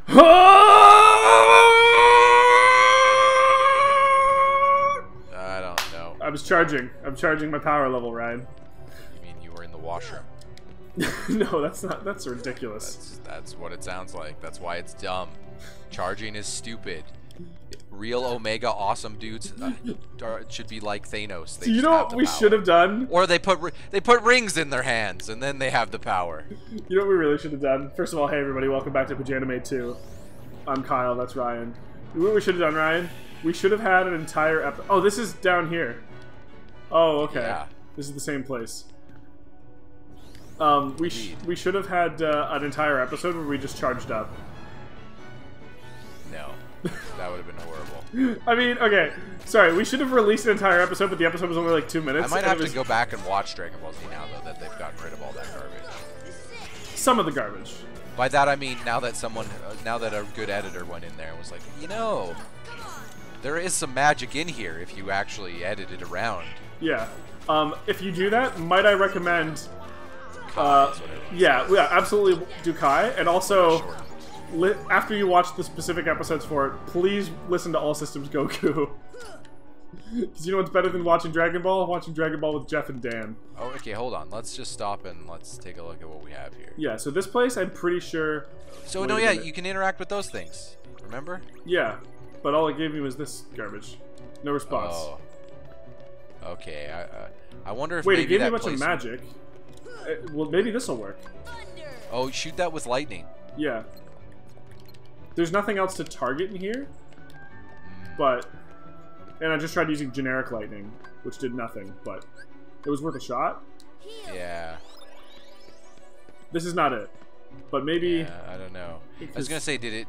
I don't know. I was charging. I'm charging my power level, Ryan. You mean you were in the washroom? No, that's not. That's ridiculous. That's what it sounds like. That's why it's dumb. Charging is stupid. Real Omega awesome dudes should be like Thanos. Do you know what we should have done? Or they put rings in their hands and then they have the power. You know what we really should have done? First of all, hey everybody, welcome back to Paj-anime 2. I'm Kyle. That's Ryan. You know what we should have done, Ryan? We should have had an entire episode. Oh, this is down here. Oh, okay. Yeah. This is the same place. We should have had an entire episode where we just charged up. No, that would have been horrible. I mean, okay, sorry, we should have released an entire episode, but the episode was only like 2 minutes. I might have to go back and watch Dragon Ball Z now, though, that they've gotten rid of all that garbage. Some of the garbage. By that I mean now that a good editor went in there and was like, you know, there is some magic in here if you actually edit it around. Yeah. If you do that, might I recommend? Yeah, absolutely do Kai, and also. After you watch the specific episodes for it, please listen to All Systems Goku. Because you know what's better than watching Dragon Ball? Watching Dragon Ball with Jeff and Dan. Oh, okay, hold on. Let's just stop and let's take a look at what we have here. Yeah, so this place, I'm pretty sure... So, no, yeah, you can interact with those things. Remember? Yeah, but all it gave me was this garbage. No response. Oh. Okay, I wonder if Wait, maybe it gave me a bunch of magic. Well, maybe this will work. Oh, shoot that with lightning. Yeah. There's nothing else to target in here, but... And I just tried using generic lightning, which did nothing, but it was worth a shot. Yeah. This is not it, but maybe... Yeah, I don't know. I was gonna say, did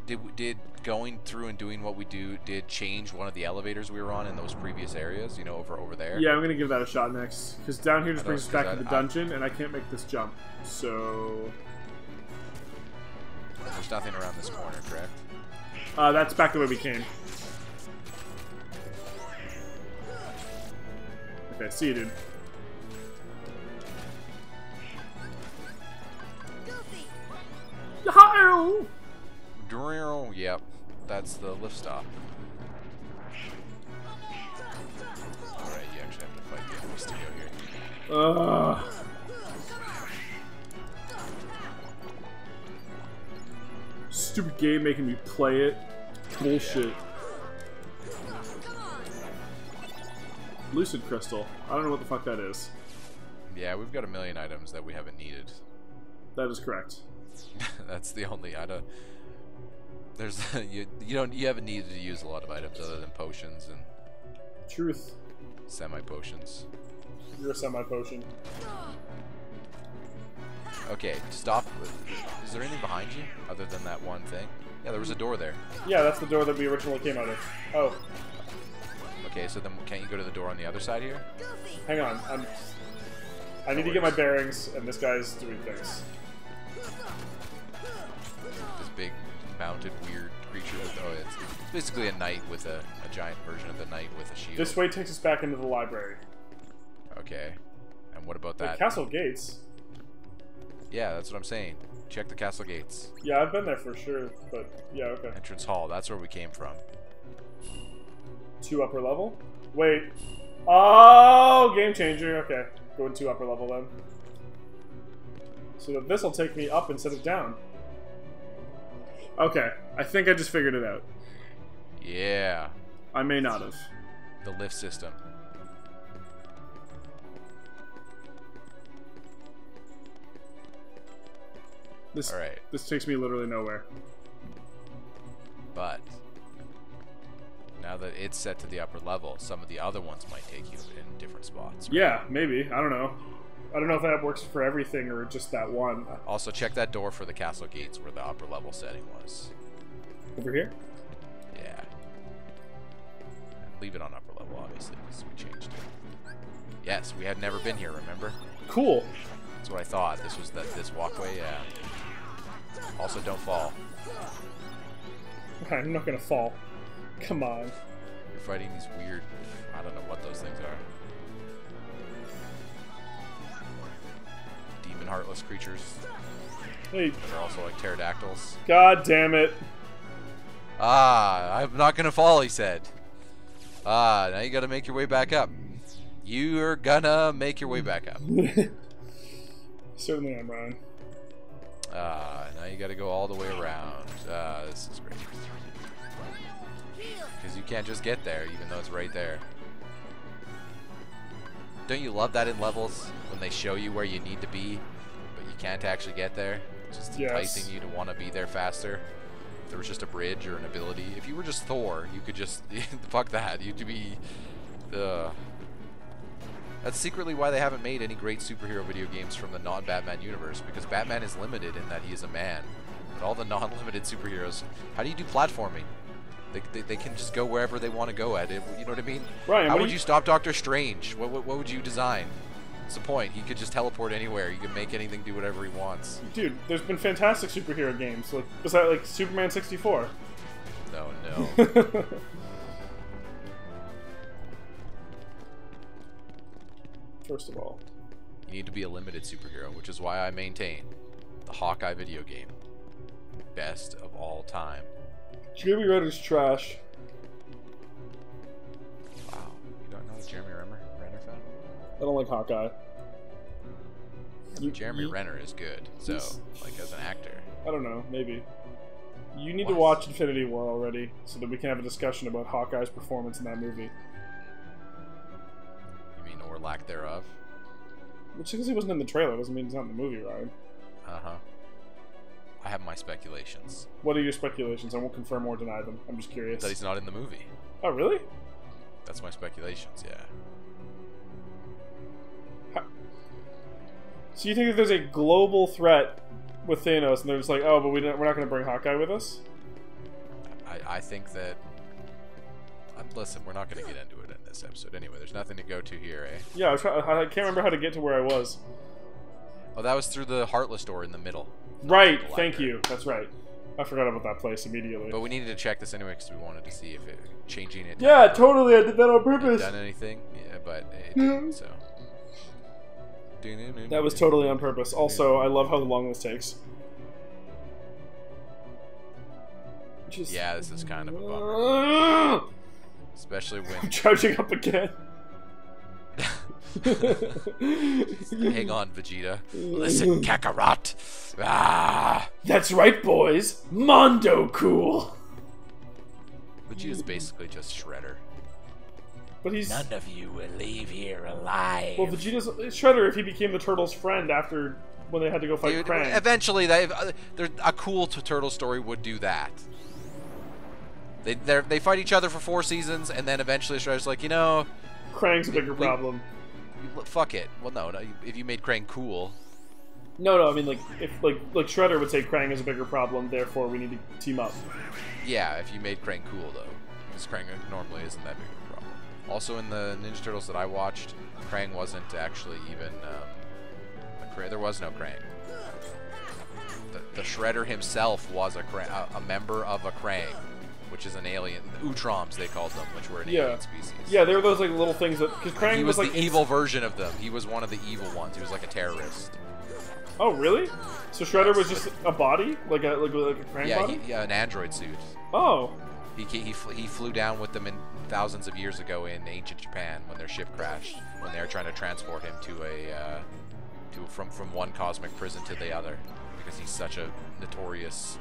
going through and doing what we did change one of the elevators we were on in those previous areas, you know, over there? Yeah, I'm gonna give that a shot next, because down here just brings us back to the dungeon, and I can't make this jump, so... There's nothing around this corner, correct? That's back the way we came. Okay, see you, dude. Yep, that's the lift stop. Alright, you actually have to fight the enemies to go here. Stupid game making me play it. Bullshit. Yeah. Lucid Crystal. I don't know what the fuck that is. Yeah, we've got a million items that we haven't needed. That is correct. That's the only item. There's you haven't needed to use a lot of items other than potions and truth. Semi potions. You're a semi potion. Okay, stop. Is there anything behind you other than that one thing? Yeah, there was a door there. Yeah, that's the door that we originally came out of. Oh. Okay, so then can't you go to the door on the other side here? Hang on, I need to get my bearings, and this guy's doing things. This big, mounted, weird creature with, oh, it's basically a knight with a giant version of the knight with a shield. This way takes us back into the library. Okay. And what about that? The castle gates. Yeah, that's what I'm saying. Check the castle gates. Yeah, I've been there for sure, but yeah, okay. Entrance hall, that's where we came from. 2 upper level? Wait. Oh, game changer. Okay. Going 2 upper level then. So this will take me up instead of down. Okay. I think I just figured it out. Yeah. I may not have. The lift system. This, all right. This takes me literally nowhere. But now that it's set to the upper level, some of the other ones might take you in different spots. Right? Yeah, maybe. I don't know. I don't know if that works for everything or just that one. Also, check that door for the castle gates where the upper level setting was. Over here? Yeah. And leave it on upper level, obviously, because we changed it. Yes, we had never been here, remember? Cool. That's what I thought. This was this walkway, yeah. Also, don't fall. I'm not gonna fall. Come on. You're fighting these weird... I don't know what those things are. Demon heartless creatures. Hey. They're also like pterodactyls. God damn it. Ah, I'm not gonna fall, he said. Ah, now you gotta make your way back up. You're gonna make your way back up. Certainly I'm, Ryan. Now you gotta go all the way around. This is great. Because you can't just get there, even though it's right there. Don't you love that in levels? When they show you where you need to be, but you can't actually get there? Just enticing you to want to be there faster. If there was just a bridge or an ability. If you were just Thor, you could just... fuck that. You'd be... That's secretly why they haven't made any great superhero video games from the non-Batman universe, because Batman is limited in that he is a man. But all the non-limited superheroes... How do you do platforming? They can just go wherever they want to go at it. You know what I mean? Ryan, how would you stop Doctor Strange? What would you design? What's the point? He could just teleport anywhere. You can make anything do whatever he wants. Dude, there's been fantastic superhero games, like besides like Superman 64. No. First of all, you need to be a limited superhero, which is why I maintain the Hawkeye video game, best of all time. Jeremy Renner's trash. Wow, you don't know the Jeremy Renner fan? I don't like Hawkeye. Jeremy Renner is good, so like as an actor. I don't know, maybe. You need to watch Infinity War already, so that we can have a discussion about Hawkeye's performance in that movie. You mean, or lack thereof? Which, because he wasn't in the trailer, doesn't mean he's not in the movie, right? Uh-huh. I have my speculations. What are your speculations? I won't confirm or deny them. I'm just curious. That he's not in the movie. Oh, really? That's my speculations, yeah. So you think that there's a global threat with Thanos, and they're just like, oh, but we're not going to bring Hawkeye with us? I think that... listen, we're not going to get into it in this episode anyway. There's nothing to go to here, eh? Yeah, I can't remember how to get to where I was. Oh, that was through the Heartless door in the middle. Right, thank you. That's right. I forgot about that place immediately. But we needed to check this anyway because we wanted to see if changing it... Yeah, totally, I did that on purpose. Done anything? Yeah, but it didn't, so... That was totally on purpose. Also, I love how long this takes. Yeah, this is kind of a bummer. Especially when... I'm charging up again. Hang on, Vegeta. Listen, Kakarot. Ah! That's right, boys. Mondo cool. Vegeta's basically just Shredder. But he's... None of you will leave here alive. Well, Vegeta's Shredder if he became the Turtles' friend after when they had to go fight Krang. Eventually, a cool Turtle story would do that. They fight each other for 4 seasons, and then eventually Shredder's like, you know... Krang's a bigger problem. Fuck it. Well, no. If you made Krang cool... No, I mean, like, if like Shredder would say Krang is a bigger problem, therefore we need to team up. Yeah, if you made Krang cool, though. Because Krang normally isn't that big of a problem. Also, in the Ninja Turtles that I watched, Krang wasn't actually even... there was no Krang. The Shredder himself was a member of a Krang, which is an alien. Utroms, they called them, which were an alien species. Yeah, they were those like little things that... Because Krang he was like the evil version of them. He was one of the evil ones. He was like a terrorist. Oh, really? So Shredder was just a body? Like a Krang body? Yeah, an android suit. Oh. He flew down with them in thousands of years ago in ancient Japan when their ship crashed, when they were trying to transport him to from one cosmic prison to the other, because he's such a notorious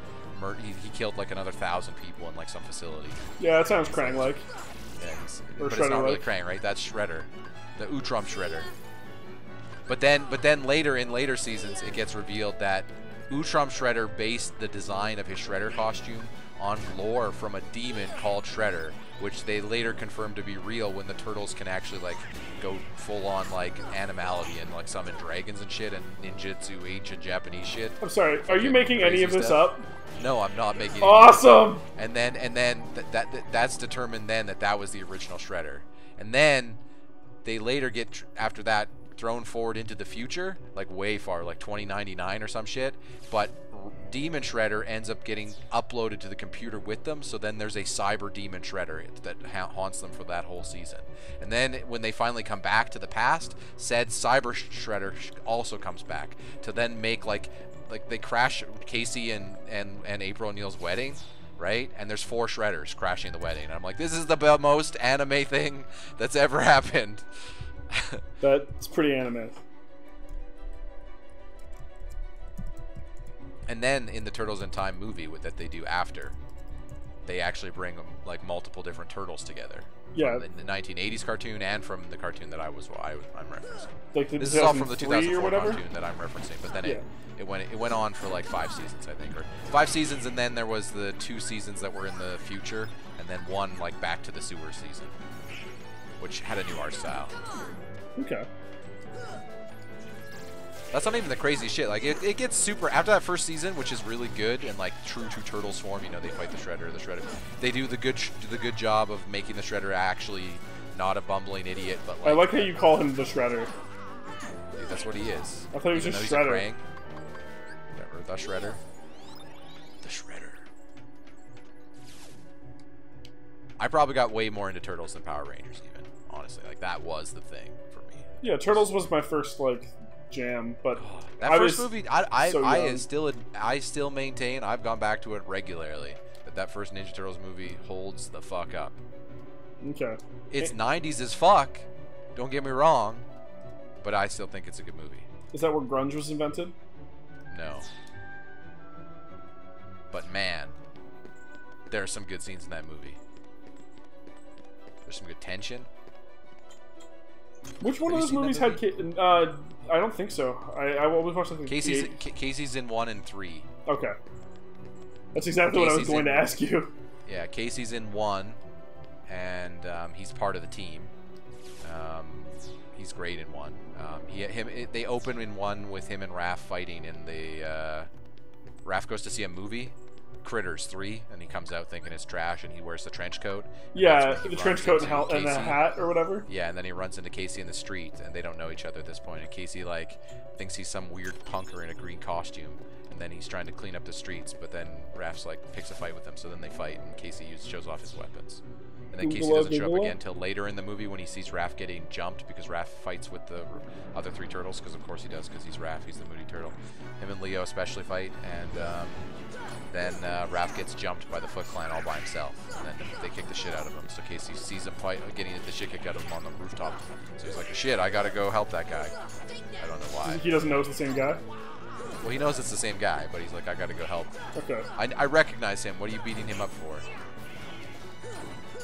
he killed like another 1,000 people in like some facility. Yeah, that sounds Krang-like. Yeah, but it's not really Krang, right? That's Shredder, the Utrom Shredder. But then later in later seasons, it gets revealed that Utrom Shredder based the design of his Shredder costume on lore from a demon called Shredder, which they later confirmed to be real when the Turtles can actually like go full on like animality and like summon dragons and shit and ninjutsu, ancient Japanese shit. I'm sorry, are you making any of this up? No, I'm not making. Awesome. And then that's determined then that was the original Shredder, and then they later get after that thrown forward into the future, like way far, like 2099 or some shit, but Demon Shredder ends up getting uploaded to the computer with them, so then there's a cyber Demon Shredder that haunts them for that whole season. And then when they finally come back to the past, said cyber Shredder also comes back to then make like they crash Casey and April O'Neil's wedding, right? And there's 4 Shredders crashing the wedding. And I'm like, this is the most anime thing that's ever happened. That's pretty anime. And then in the Turtles in Time movie that they do after, they actually bring like multiple different turtles together. Yeah. From the 1980s cartoon and from the cartoon that I'm referencing. Like this is all from the 2004 or cartoon that I'm referencing. But then it went on for like 5 seasons, I think, or 5 seasons, and then there was the 2 seasons that were in the future, and then one like back to the sewer season, which had a new art style. Okay. That's not even the crazy shit. Like it gets super after that first season, which is really good and like true to Turtles form. You know, they fight the Shredder. They do the good job of making the Shredder actually not a bumbling idiot. But like, I like how you call him the Shredder. Dude, that's what he is. I thought he was just Shredder. Whatever, the Shredder. The Shredder. I probably got way more into Turtles than Power Rangers, even honestly. Like that was the thing for me. Yeah, Turtles was my first like jam, but that first movie, I still maintain, I've gone back to it regularly, that first Ninja Turtles movie holds the fuck up. Okay. It's 90s as fuck, don't get me wrong, but I still think it's a good movie. Is that where grunge was invented? No. But man, there are some good scenes in that movie. There's some good tension. Which one of those movies had? I don't think so. I always watched something. Casey's in 1 and 3. Okay, that's exactly what I was going to ask you. Yeah, Casey's in 1, and he's part of the team. He's great in 1. They open in 1 with him and Raph fighting, and Raph goes to see a movie. Critters 3, and he comes out thinking it's trash, and he wears the trench coat. Yeah, the trench coat and the hat or whatever. Yeah, and then he runs into Casey in the street, and they don't know each other at this point. And Casey like thinks he's some weird punker in a green costume, and then he's trying to clean up the streets. But then Raph's like picks a fight with him, so then they fight, and Casey shows off his weapons. And then Casey doesn't show up again until later in the movie when he sees Raph getting jumped because Raph fights with the other 3 turtles, because of course he does, because he's Raph, he's the moody turtle. Him and Leo especially fight, and then Raph gets jumped by the Foot Clan all by himself, and then they kick the shit out of him. So Casey sees him getting the shit kicked out of him on the rooftop. So he's like, shit, I gotta go help that guy. I don't know why. He doesn't know it's the same guy? Well, he knows it's the same guy, but he's like, I gotta go help. Okay. I recognize him. What are you beating him up for?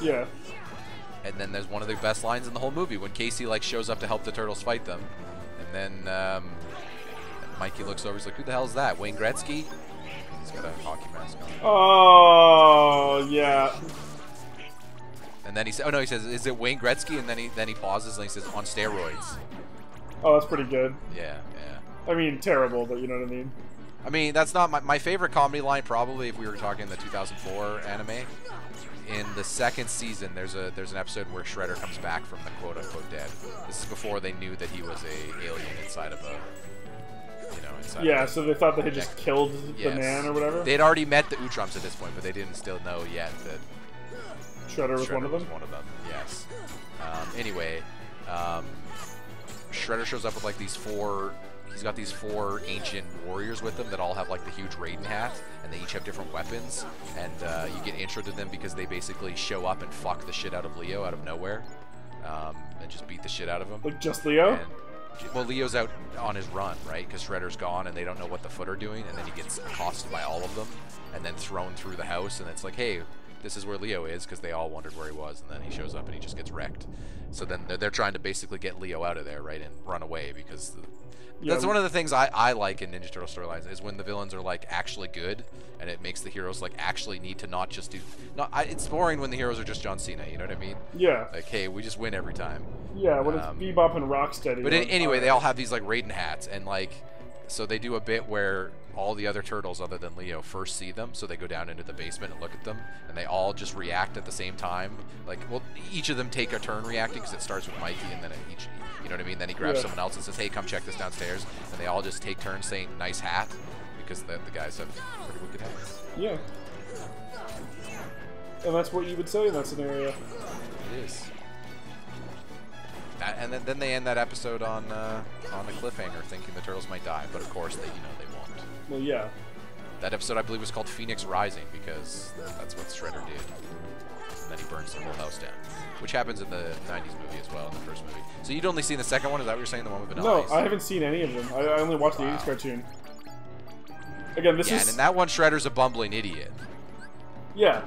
Yeah. And then there's one of the best lines in the whole movie when Casey like shows up to help the turtles fight them, and then Mikey looks over. He's like, "Who the hell is that? Wayne Gretzky?" He's got a hockey mask on. Oh yeah. And then he says, "Oh no," he says, "Is it Wayne Gretzky?" And then he pauses and he says, "On steroids." Oh, that's pretty good. Yeah, yeah. I mean, terrible, but you know what I mean. I mean, that's not my favorite comedy line. Probably, if we were talking the 2004 anime. In the 2nd season, there's an episode where Shredder comes back from the quote-unquote dead. This is before they knew that he was a alien inside of a, Yeah, so they thought they had just killed the man or whatever? They'd already met the Utroms at this point, but they didn't still know yet that Shredder was one of them? Yes. Anyway, Shredder shows up with like these 4... He's got these 4 ancient warriors with him that all have like the huge Raiden hat, and they each have different weapons, and you get intro to them because they basically show up and fuck the shit out of Leo out of nowhere, and just beat the shit out of him. Like just Leo? Well, Leo's out on his run, right? Because Shredder's gone, and they don't know what the Foot are doing, and then he gets accosted by all of them, and then thrown through the house, and it's like, hey, this is where Leo is, because they all wondered where he was, and then he shows up and he just gets wrecked. So then they're trying to basically get Leo out of there, right, and run away, because... That's one of the things I like in Ninja Turtle storylines, is when the villains are like actually good, and it makes the heroes like actually need to not just do. It's boring when the heroes are just John Cena. You know what I mean? Yeah. Like, hey, we just win every time. Yeah, when it's Bebop and Rocksteady. But anyway, they all have these like Raiden hats, and like, so they do a bit where all the other turtles other than Leo first see them, so they go down into the basement and look at them, and they all just react at the same time. Like, well, each of them take a turn reacting, because it starts with Mikey, and then each. You know what I mean? Then he grabs someone else and says, hey, come check this downstairs. And they all just take turns saying, nice hat, because the guys have pretty wicked hats. Yeah. And that's what you would say in that scenario. It is. And then they end that episode on a cliffhanger, thinking the turtles might die. But of course, they won't. Well, yeah. That episode, I believe, was called Phoenix Rising because that's what Shredder did. And then he burns the whole house down, which happens in the 90s movie as well, in the first movie. So you'd only seen the second one? Is that what you're saying, the one with Vanilla Ice? No, I haven't seen any of them. I only watched the 80s cartoon. Again, this is... and in that one, Shredder's a bumbling idiot. Yeah.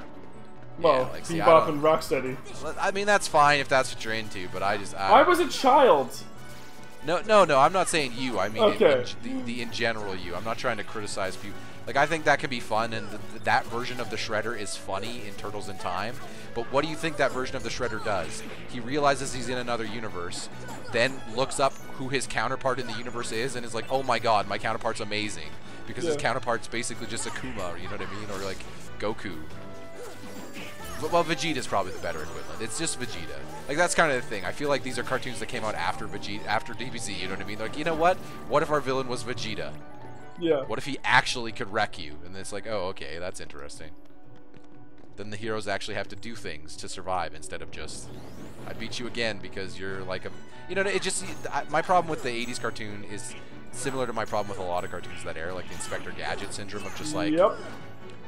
Well, yeah, like, see, Bebop and Rocksteady. I mean, that's fine if that's what you're into, but I was a child. No, I'm not saying you. I mean, okay. in general, you. I'm not trying to criticize people. Like, I think that can be fun, and that version of the Shredder is funny in Turtles in Time. But what do you think that version of the Shredder does? He realizes he's in another universe, then looks up who his counterpart in the universe is, and is like, oh my god, my counterpart's amazing. Because his counterpart's basically just Akuma, you know what I mean? Or, like, Goku. Well, Vegeta's probably the better equivalent. It's just Vegeta. Like, that's kind of the thing. I feel like these are cartoons that came out after Vegeta, after DBZ, you know what I mean? Like, you know what? What if our villain was Vegeta? Yeah. What if he actually could wreck you? And it's like, oh, okay, that's interesting. Then the heroes actually have to do things to survive instead of just, I beat you again because you're like a... You know, it just... my problem with the 80s cartoon is similar to my problem with a lot of cartoons that era, like the Inspector Gadget syndrome of just like... Yep.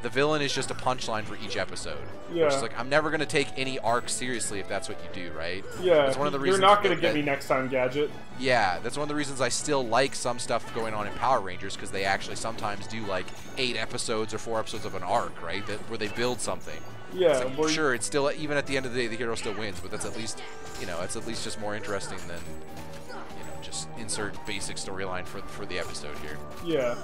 The villain is just a punchline for each episode. Yeah. Which is like, I'm never going to take any arc seriously if that's what you do, right? Yeah, that's one of the reasons you're not going to get me next time, Gadget. Yeah, that's one of the reasons I still like some stuff going on in Power Rangers, because they actually sometimes do like 8 episodes or 4 episodes of an arc, right? Where they build something. Yeah. Like, sure, it's still, even at the end of the day, the hero still wins, but that's at least, you know, it's at least just more interesting than, you know, just insert basic storyline for the episode here. Yeah.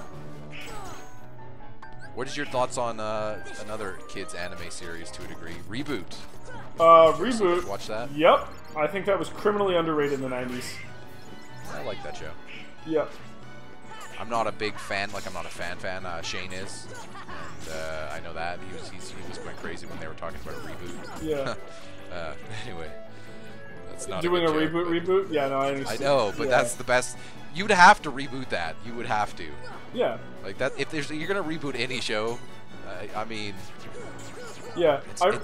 What is your thoughts on another kids anime series to a degree? Reboot. Reboot. Watch that? Yep. I think that was criminally underrated in the 90s. I like that show. Yep. I'm not a big fan, like I'm not a fan. Shane is, and I know that he was going crazy when they were talking about a reboot. Yeah. Anyway, that's not doing a, good joke, reboot. Yeah, no, I understand. I know, but that's the best. You'd have to reboot that. You would have to. Yeah. Like that. If you're gonna reboot any show, I mean. Yeah.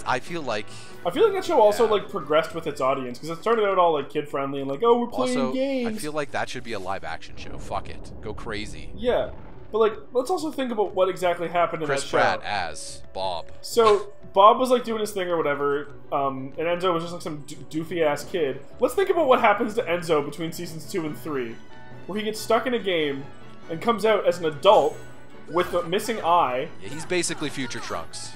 I feel like that show also like progressed with its audience, because it started out all like kid friendly and like, oh, we're playing games. I feel like that should be a live action show. Fuck it, go crazy. Yeah, but like, let's also think about what exactly happened in that show. Chris Pratt as Bob. So Bob was like doing his thing or whatever, and Enzo was just like some doofy ass kid. Let's think about what happens to Enzo between seasons 2 and 3, where he gets stuck in a game and comes out as an adult with a missing eye. Yeah, he's basically future Trunks.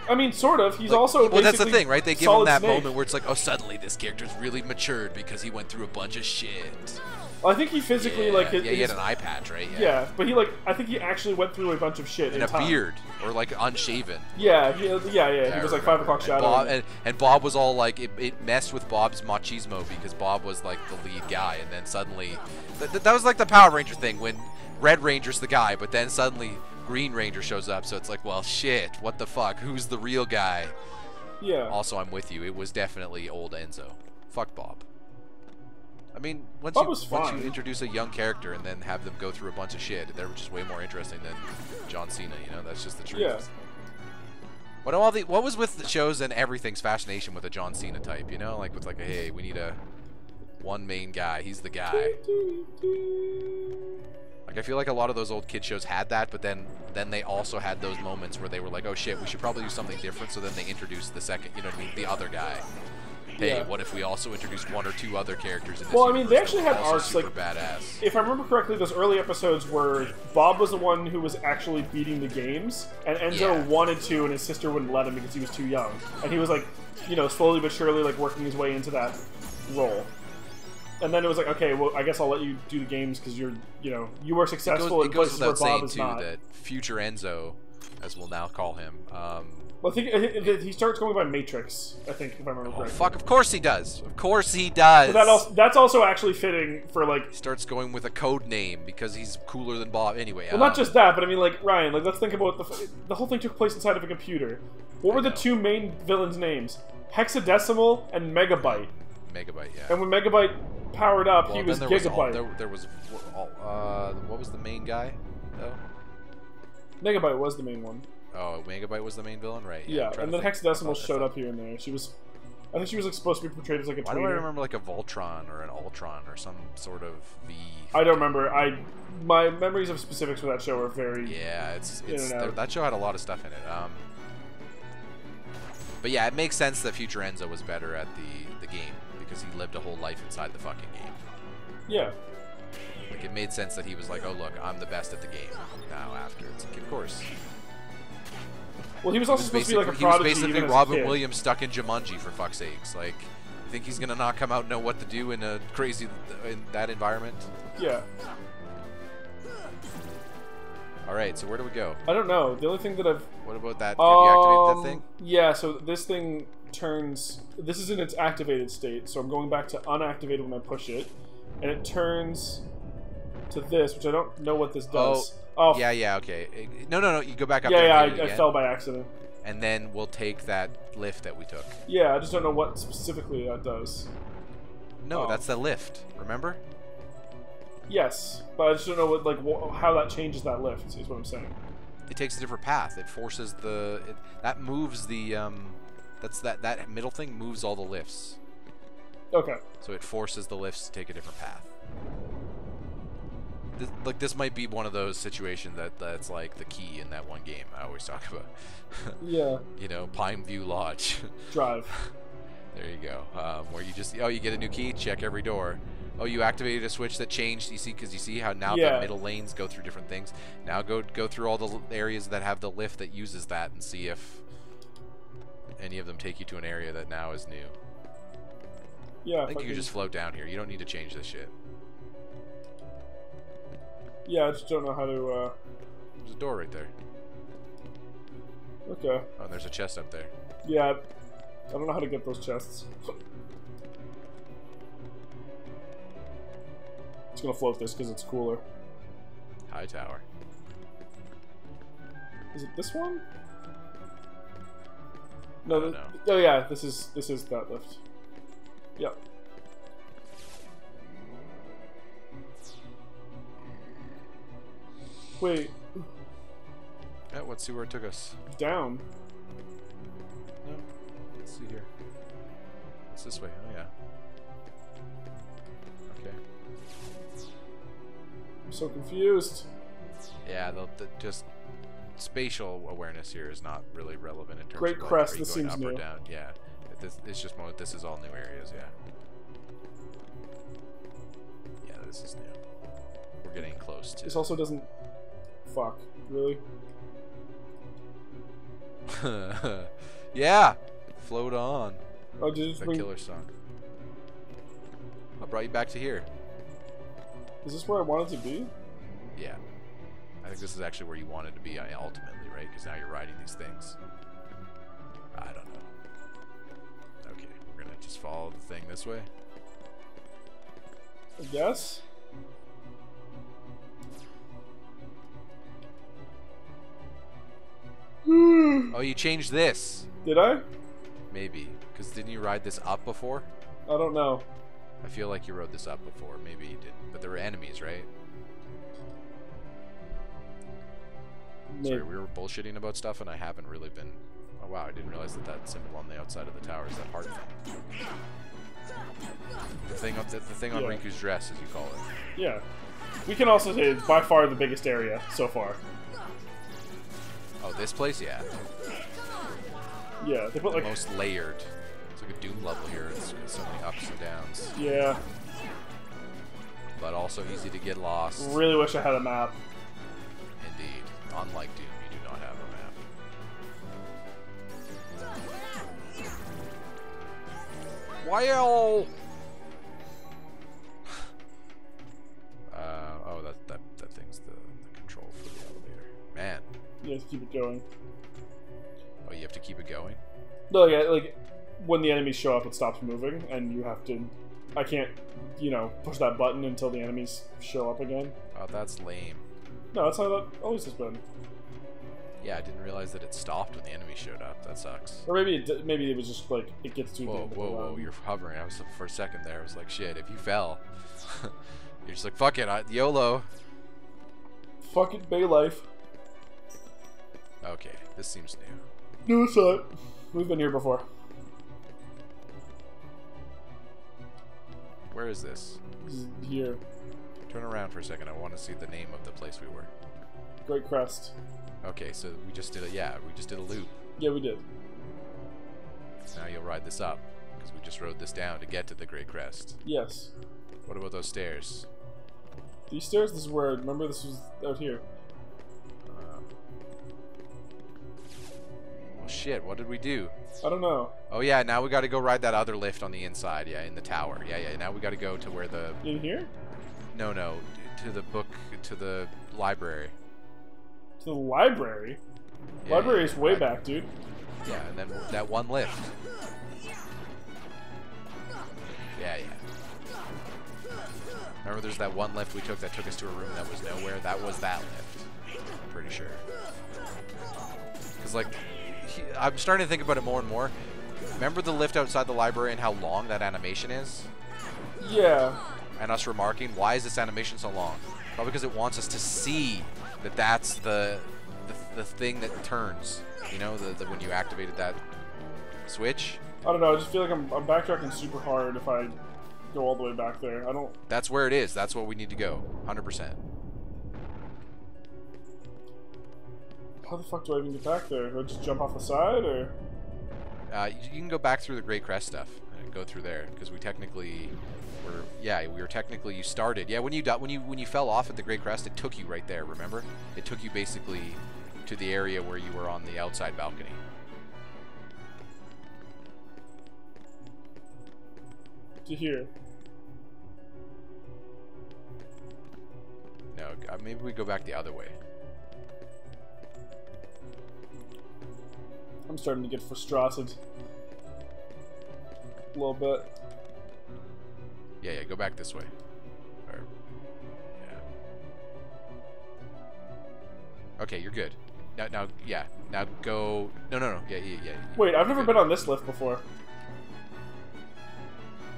I mean, sort of. He's like, also well, that's the thing, right? They give him that Snake. moment where it's like, oh, suddenly this character's really matured because he went through a bunch of shit. Well, I think he physically like he had an eye patch, right? Yeah, but he like I think he actually went through a bunch of shit and in time. beard or like unshaven. Yeah. He was like 5 o'clock shadow. And Bob was all like it messed with Bob's machismo because Bob was like the lead guy, and then suddenly that was like the Power Ranger thing when Red Ranger's the guy, but then suddenly Green Ranger shows up, so it's like, well, shit, what the fuck? Who's the real guy? Yeah. Also, I'm with you. It was definitely old Enzo. Fuck Bob. I mean, once you introduce a young character and then have them go through a bunch of shit, they're just way more interesting than John Cena, you know? That's just the truth. Yeah. What was with the shows and everything's fascination with a John Cena type, you know? Like, with like, hey, we need one main guy. He's the guy. Like, I feel like a lot of those old kid shows had that, but then they also had those moments where they were like, oh shit, we should probably do something different, so then they introduced the second, you know what I mean, the other guy. Hey, what if we also introduced 1 or 2 other characters in this Well, I mean, they actually had arcs, like, badass. If I remember correctly, those early episodes where Bob was the one who was actually beating the games, and Enzo wanted to, and his sister wouldn't let him because he was too young. And he was like, you know, slowly but surely, like, working his way into that role. And then it was like, okay, well, I guess I'll let you do the games because you were successful in places where Bob is not. That future Enzo, as we'll now call him. Well, I think he starts going by Matrix, I think, if I remember correctly. Fuck, of course he does. Of course he does. But that's also actually fitting for, like... He starts going with a code name because he's cooler than Bob. Anyway, well, not just that, but I mean, like, Ryan, like, let's think about the whole thing took place inside of a computer. What were the 2 main villains' names? Hexadecimal and Megabyte. Megabyte, yeah. And when Megabyte powered up, he was Gigabyte. There was what was the main guy, though? Megabyte was the main one. Oh, Megabyte was the main villain, right? Yeah, and then Hexadecimal showed up here and there. I think she was like supposed to be portrayed as like a tweener. Why do I remember like a Voltron or an Ultron or some sort of V? I don't remember. My memories of specifics for that show are very that show had a lot of stuff in it. But yeah, it makes sense that Future Enzo was better at the game because he lived a whole life inside the fucking game. Yeah. Like it made sense that he was like, oh look, I'm the best at the game now. After it's like, of course. Well, he was also supposed to be like a prodigy. He was basically Robin Williams stuck in Jumanji, for fuck's sakes. Like, you think he's gonna not come out and know what to do in a crazy in that environment? Yeah. All right, so where do we go? I don't know. The only thing that I've... What about that? Have you activated that thing? Yeah, so this thing turns... This is in its activated state, so I'm going back to unactivated when I push it. And it turns to this, which I don't know what this does. Oh. Yeah, okay. No, you go back up there. Yeah, I fell by accident. And then we'll take that lift that we took. Yeah, I just don't know what specifically that does. No, that's the lift, remember? Yes, but I just don't know what how that changes that lift, is what I'm saying. It takes a different path. It forces that moves the that middle thing moves all the lifts. Okay. So it forces the lifts to take a different path. This might be one of those situations that's like the key in that one game I always talk about. Yeah. You know, Pine View Lodge. Drive. There you go. Where you just you get a new key, check every door. Oh, you activated a switch that changed. You see, because you see how now the middle lanes go through different things. Now go through all the areas that have the lift that uses that, and see if any of them take you to an area that now is new. Yeah. I think you can just float down here. You don't need to change this shit. Yeah, I just don't know how to. There's a door right there. Okay. Oh, and there's a chest up there. Yeah, I don't know how to get those chests. It's gonna float this because it's cooler. High tower. Is it this one? No. No. Oh yeah, this is that lift. Yep. Wait. Yeah, let's see where it took us. Down. No. Let's see here. It's this way. Oh yeah. Okay. I'm so confused. Yeah, just spatial awareness here is not really relevant in terms Great of like, crest. are you This going seems up new. or down. Yeah. It's just this is all new areas. Yeah. Yeah, this is new. We're getting close to. This also doesn't. Fuck. Really? Yeah. Float on. Oh, did it The bring... killer song. I brought you back to here. Is this where I wanted to be? Yeah. I think this is actually where you wanted to be ultimately, right? Because now you're riding these things. I don't know. Okay, we're gonna just follow the thing this way. I guess. Oh, you changed this. Did I? Maybe. Because didn't you ride this up before? I don't know. I feel like you rode this up before. Maybe you didn't. But there were enemies, right? Maybe. Sorry, we were bullshitting about stuff and I haven't really been... Oh wow, I didn't realize that symbol on the outside of the tower is that heart thing. The thing on Yeah. Riku's dress, as you call it. Yeah. We can also say it's by far the biggest area so far. Oh, this place? Yeah. Yeah, they put The like... most layered. It's like a Doom level here. It's so many ups and downs. Yeah. But also easy to get lost. Really wish I had a map. Indeed. Unlike Doom, you do not have a map. Wow! Oh, that thing's the control for the elevator. Man. You have to keep it going. Oh, you have to keep it going? No, like when the enemies show up, it stops moving, and you have to... I can't, push that button until the enemies show up again. Oh, that's lame. No, that's how that always has been. Yeah, I didn't realize that it stopped when the enemy showed up. That sucks. Or maybe it was just like it gets to the Whoa, end of whoa, the whoa! run. You're hovering. I was for a second there. I was like, shit. If you fell, you're just like, fuck it, YOLO. Fuck it, Bay Life. Okay, this seems new. No, it's not. We've been here before. Where is this? This is here. Turn around for a second. I want to see the name of the place we were. Great Crest. Okay, so we just did a we just did a loop. Yeah, we did. Now you'll ride this up because we just rode this down to get to the Great Crest. Yes. What about those stairs? These stairs. This is where. Remember, this was out here. Well, shit. What did we do? I don't know. Oh yeah, now we got to go ride that other lift on the inside. Yeah, in the tower. Yeah. Now we got to go to where the. In here? No, to the library. To the library? Yeah, Library is way right. back, dude. Yeah, and then that one lift. Yeah. Remember there's that one lift we took that took us to a room that was nowhere? That was that lift. I'm pretty sure. Because, like, I'm starting to think about it more and more. Remember the lift outside the library and how long that animation is? Yeah. And us remarking, why is this animation so long? Probably because it wants us to see that that's the thing that turns. You know, the when you activated that switch. I don't know. I just feel like I'm backtracking super hard if I go all the way back there. I don't. That's where it is. That's what we need to go. 100%. How the fuck do I even get back there? Do I just jump off the side, or? You can go back through the Great Crest stuff and go through there because we technically were. Yeah, we were technically. You started. Yeah, when you fell off at the Great Crest, it took you right there. Remember? It took you basically to the area where you were on the outside balcony. To here. No, maybe we go back the other way. I'm starting to get frustrated. A little bit. Yeah, go back this way. Or, yeah. Okay, you're good. Now, go. No. Yeah. Wait, I've never been on this lift before.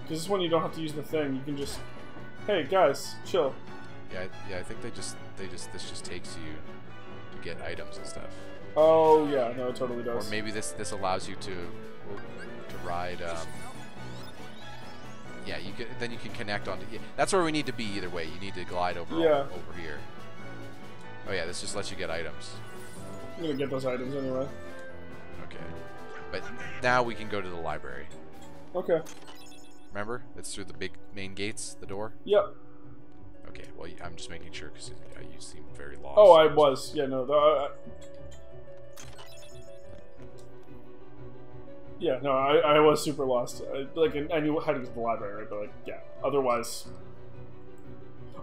Because this one you don't have to use the thing. You can just, hey guys, chill. Yeah. I think this just takes you to get items and stuff. Oh yeah, no, it totally does. Or maybe this allows you to ride. Yeah, then you can connect on. That's where we need to be either way. You need to glide over over here. Oh yeah, this just lets you get items. I'm gonna get those items anyway. Okay, but now we can go to the library. Okay. Remember, it's through the big main gates, the door. Yep. Okay, well I'm just making sure because you seem very lost. Oh, I was. Yeah, no. Yeah, no, I was super lost. I knew how to get to the library, but like, yeah. Otherwise,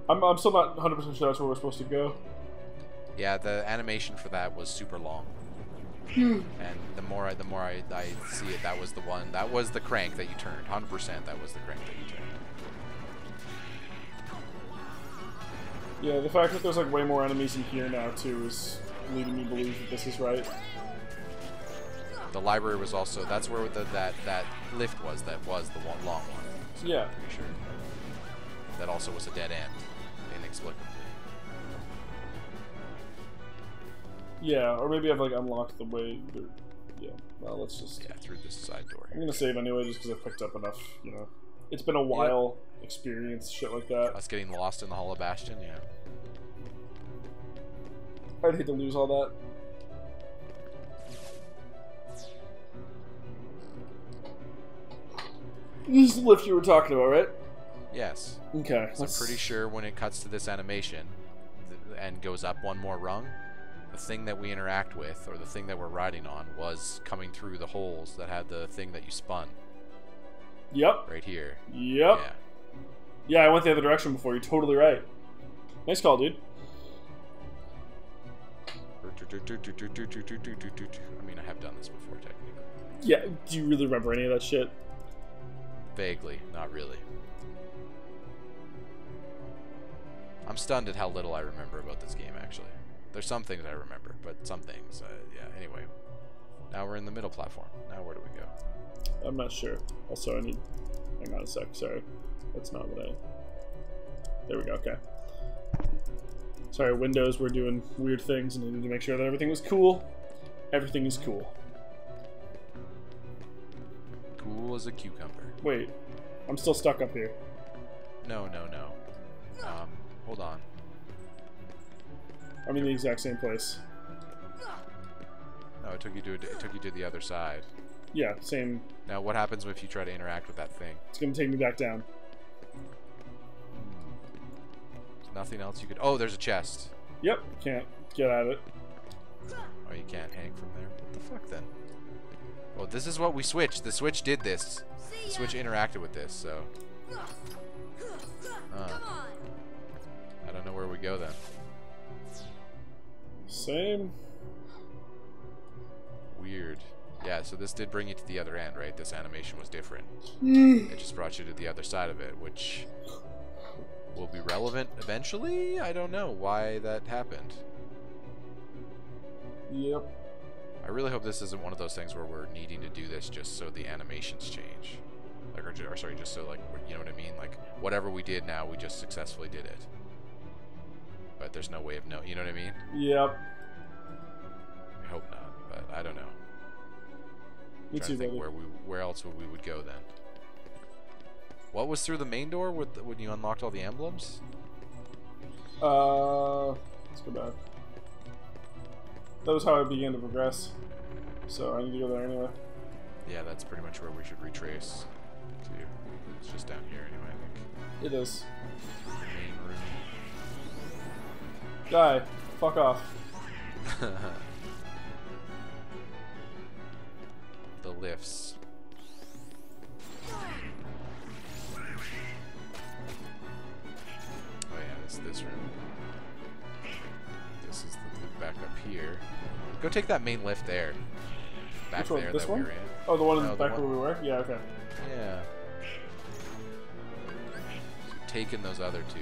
I'm still not 100% sure that's where we're supposed to go. Yeah, the animation for that was super long. And the more I see it, that was the one. That was the crank that you turned. 100%, that was the crank that you turned. Yeah, the fact that there's like way more enemies in here now too is leading me to believe that this is right. The library was also, that's where that lift was, that was the long one. So Yeah. I'm pretty sure. That also was a dead end, inexplicably. Yeah, or maybe I've like unlocked the way. Yeah, well, let's just. Yeah, through this side door. I'm gonna save anyway, just because I picked up enough. You know, it's been a while. Experience shit like that. Us getting lost in the Hall of Bastion, yeah. I'd hate to lose all that. This is the lift you were talking about, right? Yes. Okay. So I'm pretty sure when it cuts to this animation and goes up one more rung, the thing that we interact with, or the thing that we're riding on, was coming through the holes that had the thing that you spun. Yep. Right here. Yep. Yeah. Yeah, I went the other direction before. You're totally right. Nice call, dude. I mean, I have done this before, technically. Yeah, do you really remember any of that shit? Vaguely, not really. I'm stunned at how little I remember about this game, actually. There's some things I remember, but some things, yeah, anyway. Now we're in the middle platform. Now where do we go? I'm not sure. Also, I need... Hang on a sec, sorry. That's not what I... There we go, okay. Sorry, Windows were doing weird things and I needed to make sure that everything was cool. Everything is cool. Cool as a cucumber. Wait, I'm still stuck up here. No. Hold on. I'm in the exact same place. No, it took you to the other side. Yeah, same. Now, what happens if you try to interact with that thing? It's gonna take me back down. There's nothing else you could... Oh, there's a chest. Yep, can't get at it. Oh, you can't hang from there? What the fuck, then? Well, this is what we switched. The Switch did this. The Switch interacted with this, so... I don't know where we go, then. Same. Weird. Yeah, so this did bring you to the other end, right? This animation was different. It just brought you to the other side of it, which will be relevant eventually? I don't know why that happened. Yep. I really hope this isn't one of those things where we're needing to do this just so the animations change. Like, or sorry, just so, like, you know what I mean? Like, whatever we did now, we just successfully did it. But there's no way of knowing, you know what I mean? Yep. I hope not, but I don't know. Me too, think where else we would go then? What was through the main door when you unlocked all the emblems? Let's go back. That was how I began to progress. So I need to go there anyway. Yeah, that's pretty much where we should retrace to. It's just down here anyway, I think. It is. Main room. Die. Fuck off. The lifts. Oh yeah, this room. This is the loop back up here. Go take that main lift there. Back Which one? there This that one? we were in. Oh, the one in No, the the back one- where we were? Yeah, okay. Yeah. So taking those other two.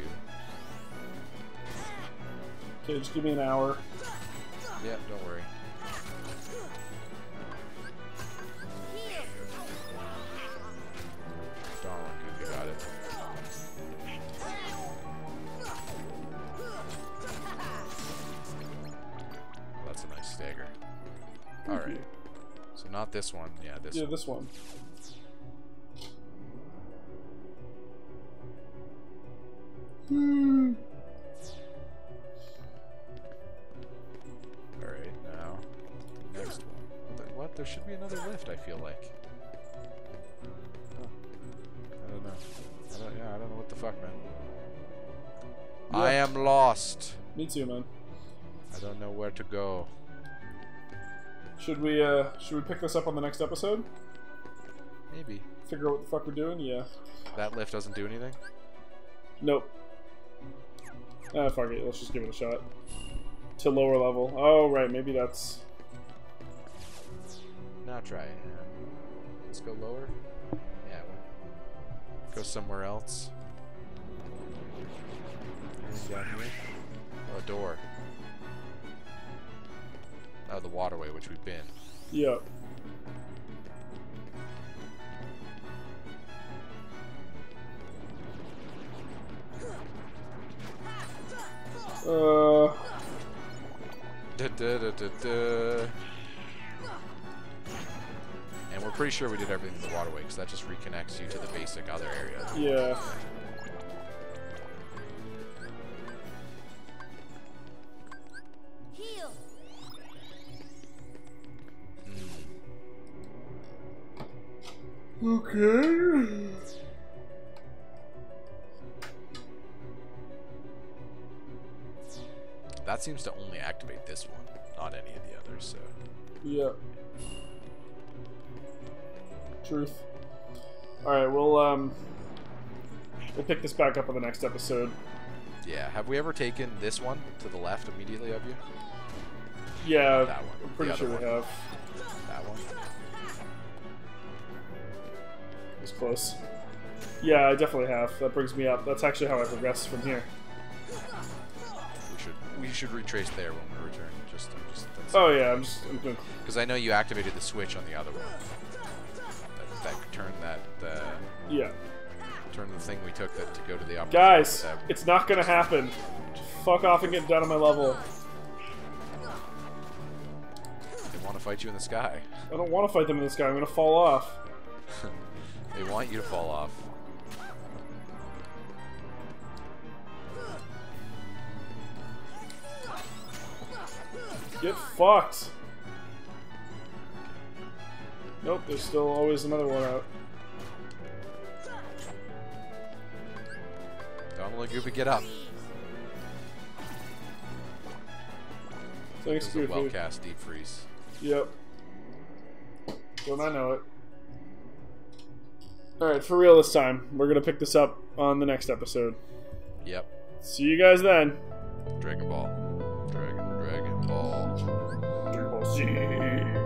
Okay, just give me an hour. Yeah, don't worry. Darn, good, you got it. That's a nice stagger. Alright. So not this one. Yeah, this one. This one. Alright, now the next one. What? There should be another lift, I feel like. Oh. I don't know. I don't know what the fuck, man. Yeah. I am lost. Me too, man. I don't know where to go. Should we pick this up on the next episode? Maybe. Figure out what the fuck we're doing? Yeah. That lift doesn't do anything? Nope. Ah, fuck it. Let's just give it a shot. To lower level. Oh, right. Maybe that's... Now try it. Let's go lower. Yeah. Go somewhere else. Anything down here? Oh, a door. Oh, the waterway, which we've been. Yep. Da, da, da, da, da. And we're pretty sure we did everything in the waterway, because that just reconnects you to the basic other area. Yeah. Okay. That seems to only activate this one, not any of the others, so... Yep. Truth. Alright, we'll pick this back up on the next episode. Yeah, have we ever taken this one to the left immediately of you? Yeah, That one. I'm pretty sure we have. That one? It was close. Yeah, I definitely have. That brings me up. That's actually how I progress from here. We should retrace there when we return. Oh yeah, I'm doing. Because I know you activated the switch on the other one. That turned Yeah. Turned the thing we took to go to the upper. Guys, it's not gonna happen. Fuck off and get down on my level. They want to fight you in the sky. I don't want to fight them in the sky. I'm gonna fall off. They want you to fall off. Get fucked. Nope, there's still always another one out. Donald and Goofy, get up. Thanks, This is a Goofy. well-cast deep freeze. Yep. Don't I know it. Alright, for real this time. We're gonna pick this up on the next episode. Yep. See you guys then. Dragon Ball. Dragon Ball. Dragon Ball Z.